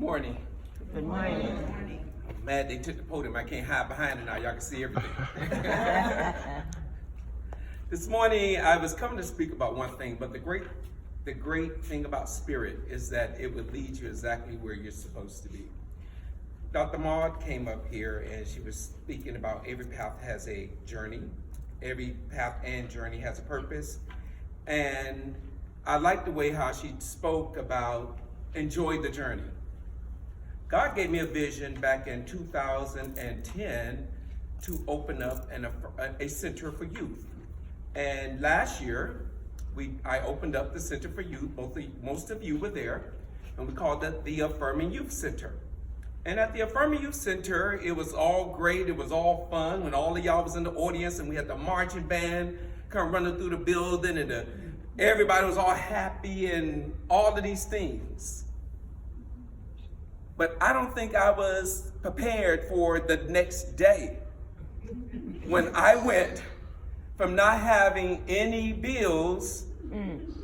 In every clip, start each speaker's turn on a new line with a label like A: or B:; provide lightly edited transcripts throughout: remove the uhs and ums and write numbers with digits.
A: morning.
B: Good morning.
A: I'm mad they took the podium. I can't hide behind it now. Y'all can see everything. This morning, I was coming to speak about one thing, but the great thing about Spirit is that it would lead you exactly where you're supposed to be. Dr. Maud came up here and she was speaking about every path has a journey. Every path and journey has a purpose. And I liked the way how she spoke about enjoy the journey. God gave me a vision back in 2010 to open up a center for youth. And last year, I opened up the Center for Youth. Most of you were there, and we called it the Affirming Youth Center. And at the Affirming Youth Center, it was all great. It was all fun when all of y'all was in the audience, and we had the marching band come running through the building, and everybody was all happy and all of these things. But I don't think I was prepared for the next day when I went from not having any bills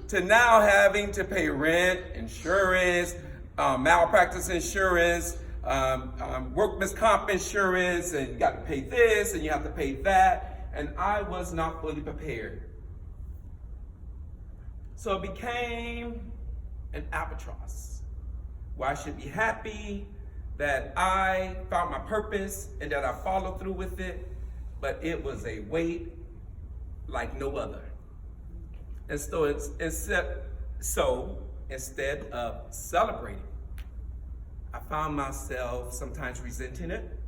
A: to now having to pay rent, insurance, malpractice insurance, workman's comp insurance, and you got to pay this and you have to pay that. And I was not fully prepared. So it became an albatross where I should be happy that I found my purpose and that I followed through with it, but it was a weight like no other. And so instead of celebrating, I found myself sometimes resenting it,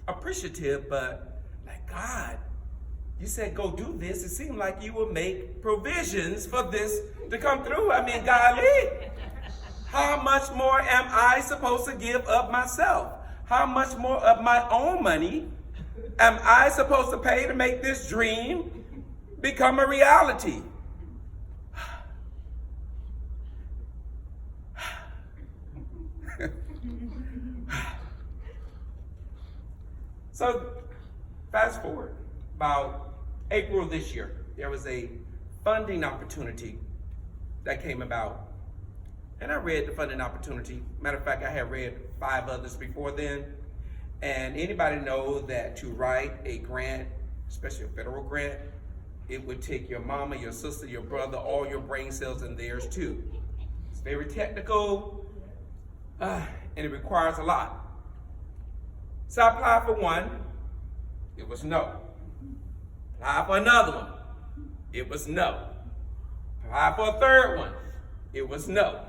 A: appreciative, but like, God, you said go do this. It seemed like you would make provisions for this to come through. I mean, golly, how much more am I supposed to give of myself? How much more of my own money am I supposed to pay to make this dream become a reality? So fast forward, about April of this year, there was a funding opportunity that came about. And I read the funding opportunity. Matter of fact, I had read 5 others before then. And anybody know that to write a grant, especially a federal grant, it would take your mama, your sister, your brother, all your brain cells and theirs too. It's very technical, and it requires a lot. So I applied for one, it was no. Applied for another one, it was no. Applied for a third one, it was no.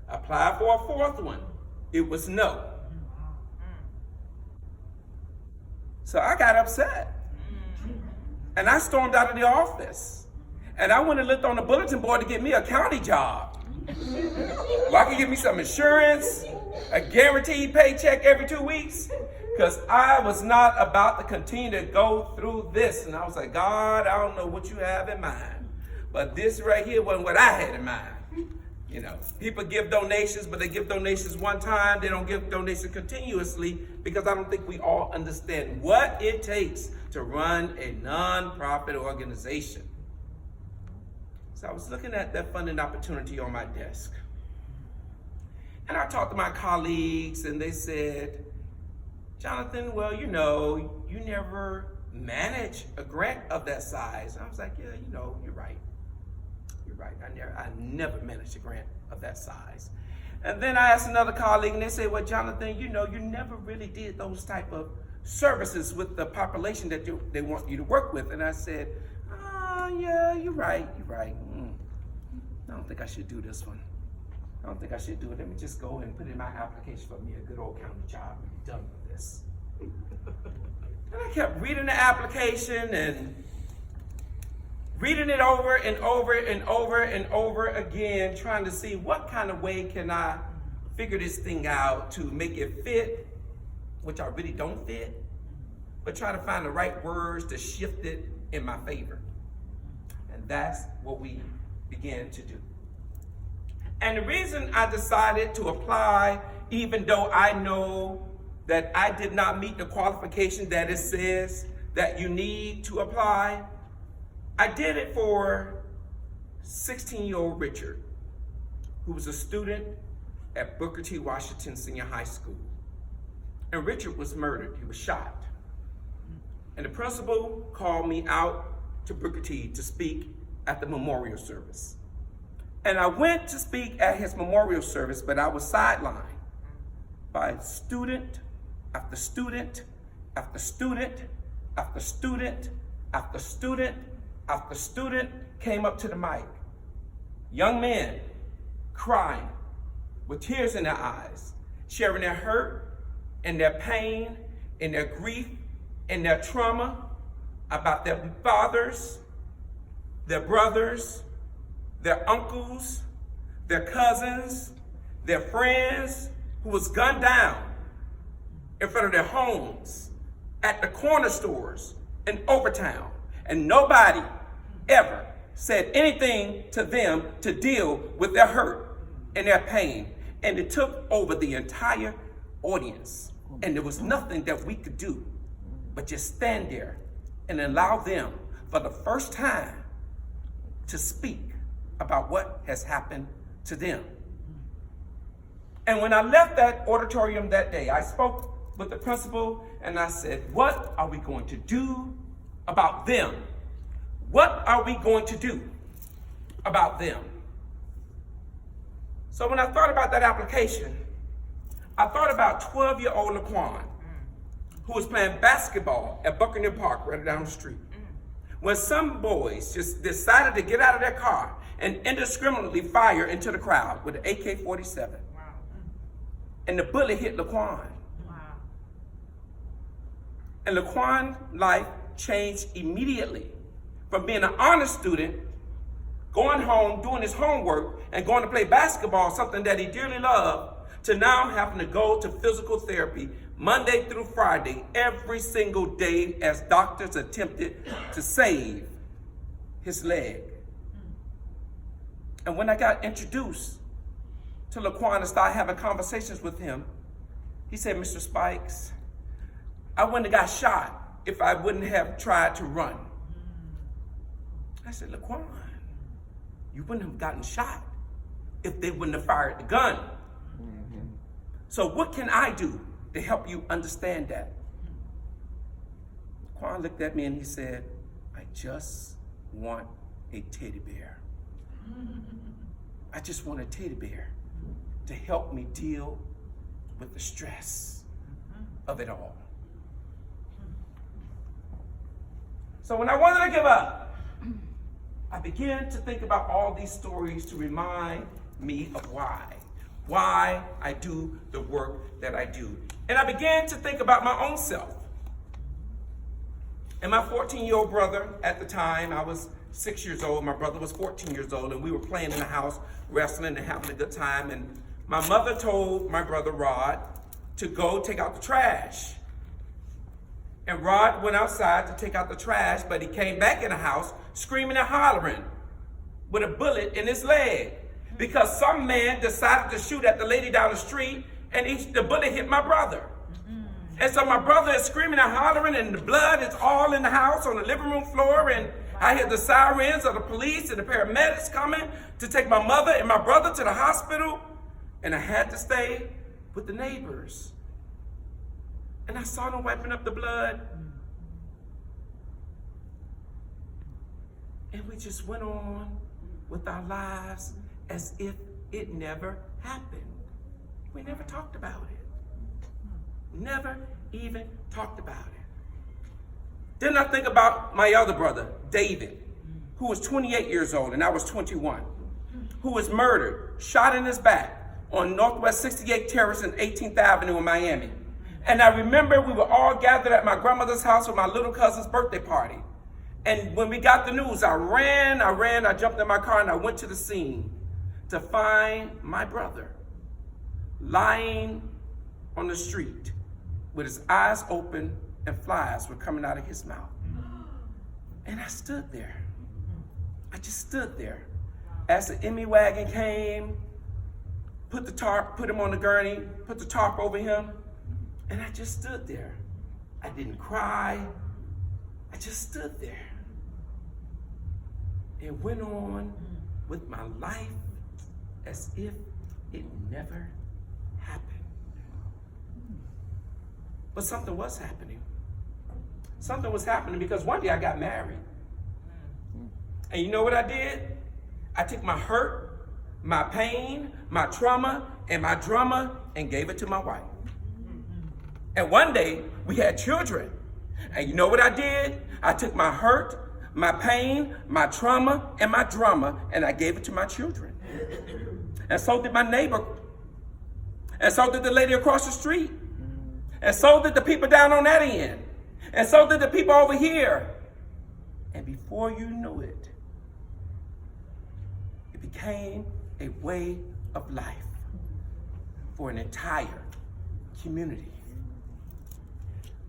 A: Applied for a 4th one, it was no. So I got upset. And I stormed out of the office. And I went and looked on the bulletin board to get me a county job. Well, I could get me some insurance, a guaranteed paycheck every 2 weeks, because I was not about to continue to go through this. And I was like, God, I don't know what you have in mind, but this right here wasn't what I had in mind. You know, people give donations, but they give donations one time. They don't give donations continuously, because I don't think we all understand what it takes to run a nonprofit organization. So I was looking at that funding opportunity on my desk. And I talked to my colleagues and they said, Jonathan, well, you know, you never manage a grant of that size. And I was like, yeah, you know, you're right. You're right. I never managed a grant of that size. And then I asked another colleague and they said, well, Jonathan, you know, you never really did those type of services with the population that they want you to work with. And I said, yeah, you're right. I don't think I should do this one. I don't think I should do it. Let me just go and put in my application for me a good old county job and be done with this. And I kept reading the application and reading it over and over and over and over again, trying to see what kind of way can I figure this thing out to make it fit, which I really don't fit, but try to find the right words to shift it in my favor. And that's what we began to do. And the reason I decided to apply, even though I know that I did not meet the qualification that it says that you need to apply, I did it for 16-year-old Richard, who was a student at Booker T. Washington Senior High School. And Richard was murdered. He was shot. And the principal called me out to Booker T to speak at the memorial service. And I went to speak at his memorial service, but I was sidelined by student after student after student after student after student after student came up to the mic. Young men crying with tears in their eyes, sharing their hurt and their pain and their grief and their trauma about their fathers, their brothers, their uncles, their cousins, their friends who was gunned down in front of their homes, at the corner stores in Overtown. And nobody ever said anything to them to deal with their hurt and their pain. And it took over the entire audience. And there was nothing that we could do but just stand there and allow them for the first time to speak about what has happened to them. And when I left that auditorium that day, I spoke with the principal and I said, what are we going to do about them? What are we going to do about them? So when I thought about that application, I thought about 12-year-old Laquan, who was playing basketball at Buckingham Park right down the street, when some boys just decided to get out of their car and indiscriminately fire into the crowd with an AK-47. Wow. And the bullet hit Laquan. Wow. And Laquan's life changed immediately from being an honor student, going home, doing his homework, and going to play basketball, something that he dearly loved, to now having to go to physical therapy Monday through Friday, every single day, as doctors attempted to save his leg. And when I got introduced to Laquan and started having conversations with him, he said, Mr. Spikes, I wouldn't have got shot if I wouldn't have tried to run. I said, Laquan, you wouldn't have gotten shot if they wouldn't have fired the gun. So what can I do to help you understand that? Laquan looked at me and he said, I just want a teddy bear. I just want a teddy bear to help me deal with the stress of it all. So when I wanted to give up, I began to think about all these stories to remind me of why I do the work that I do. And I began to think about my own self. And my 14-year-old brother, at the time, I was 6 years old, my brother was 14 years old, and we were playing in the house, wrestling and having a good time. And my mother told my brother Rod to go take out the trash. And Rod went outside to take out the trash, but he came back in the house screaming and hollering with a bullet in his leg, because some man decided to shoot at the lady down the street, and the bullet hit my brother. And so my brother is screaming and hollering, and the blood is all in the house on the living room floor, and I hear the sirens of the police and the paramedics coming to take my mother and my brother to the hospital, and I had to stay with the neighbors. And I saw them wiping up the blood. And we just went on with our lives as if it never happened. We never talked about it. Never even talked about it. Then I think about my other brother, David, who was 28 years old and I was 21, who was murdered, shot in his back on Northwest 68 Terrace and 18th Avenue in Miami. And I remember we were all gathered at my grandmother's house for my little cousin's birthday party. And when we got the news, I jumped in my car and I went to the scene to find my brother lying on the street with his eyes open and flies were coming out of his mouth. And I stood there. I just stood there. As the Emmy wagon came, put him on the gurney, put the tarp over him, and I just stood there. I didn't cry. I just stood there and went on with my life as if it never happen. But something was happening. Something was happening because one day I got married. And you know what I did? I took my hurt, my pain, my trauma, and my drama and gave it to my wife. And one day we had children. And you know what I did? I took my hurt, my pain, my trauma, and my drama, and I gave it to my children. And so did my neighbor. And so did the lady across the street. And so did the people down on that end. And so did the people over here. And before you knew it, it became a way of life for an entire community.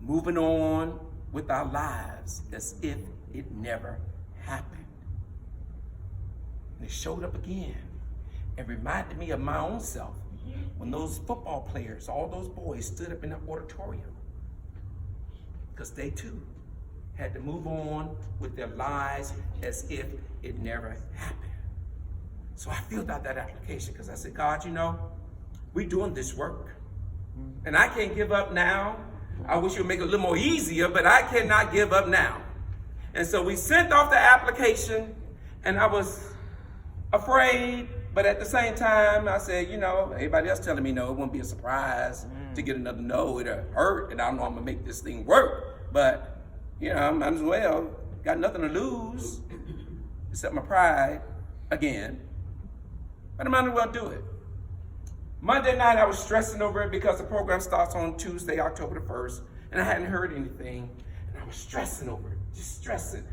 A: Moving on with our lives as if it never happened. And it showed up again and reminded me of my own self when those football players, all those boys stood up in the auditorium. Because they too had to move on with their lives as if it never happened. So I filled out that application because I said, God, you know, we're doing this work. And I can't give up now. I wish you would make it a little more easier, but I cannot give up now. And so we sent off the application, and I was afraid, but at the same time, I said, you know, everybody else telling me no, it wouldn't be a surprise to get another no. It'll hurt, and I know I'm going to make this thing work. But, you know, I might as well. Got nothing to lose except my pride again. But I might as well do it. Monday night, I was stressing over it because the program starts on Tuesday, October the 1st, and I hadn't heard anything. And I was stressing over it, just stressing.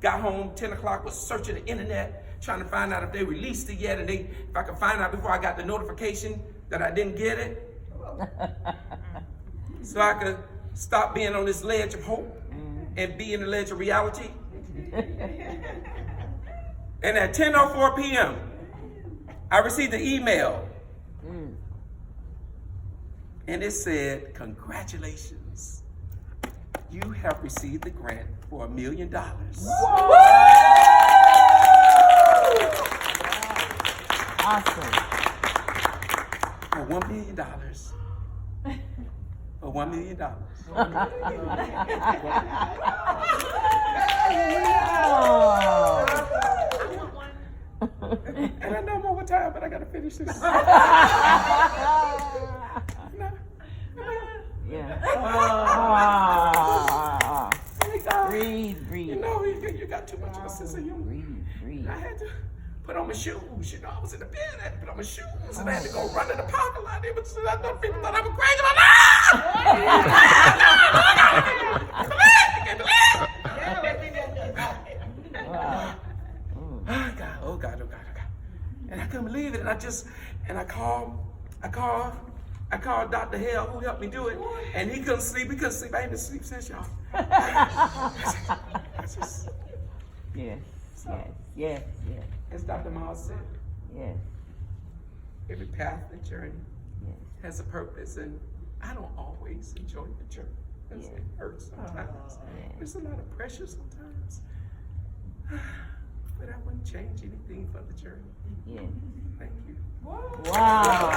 A: Got home, 10 o'clock, was searching the internet, trying to find out if they released it yet, and if I could find out before I got the notification that I didn't get it. So I could stop being on this ledge of hope and be in the ledge of reality. And at 10:04 p.m., I received an email. And it said, congratulations. You have received the grant for $1 million.
B: Awesome.
A: For $1 million. For $1 million. And I know more time, but I gotta finish this.
B: Yeah. Breathe.
A: You know, you got too much of a sense of humor.
B: Breathe.
A: I had to put on my shoes. You know, I was in the bed. I had to put on my shoes, and I had to go run in the parking lot. People thought I was crazy. Oh God. And I couldn't believe it. And I called Dr. Hale, who helped me do it, and he couldn't sleep. I ain't been sleep since, y'all.
B: Yes.
A: As Dr. Miles said,
B: Yes.
A: every path and journey has a purpose, and I don't always enjoy the journey. It hurts sometimes. There's a lot of pressure sometimes. But I wouldn't change anything for the journey.
B: Yeah.
A: Thank you.
B: Wow.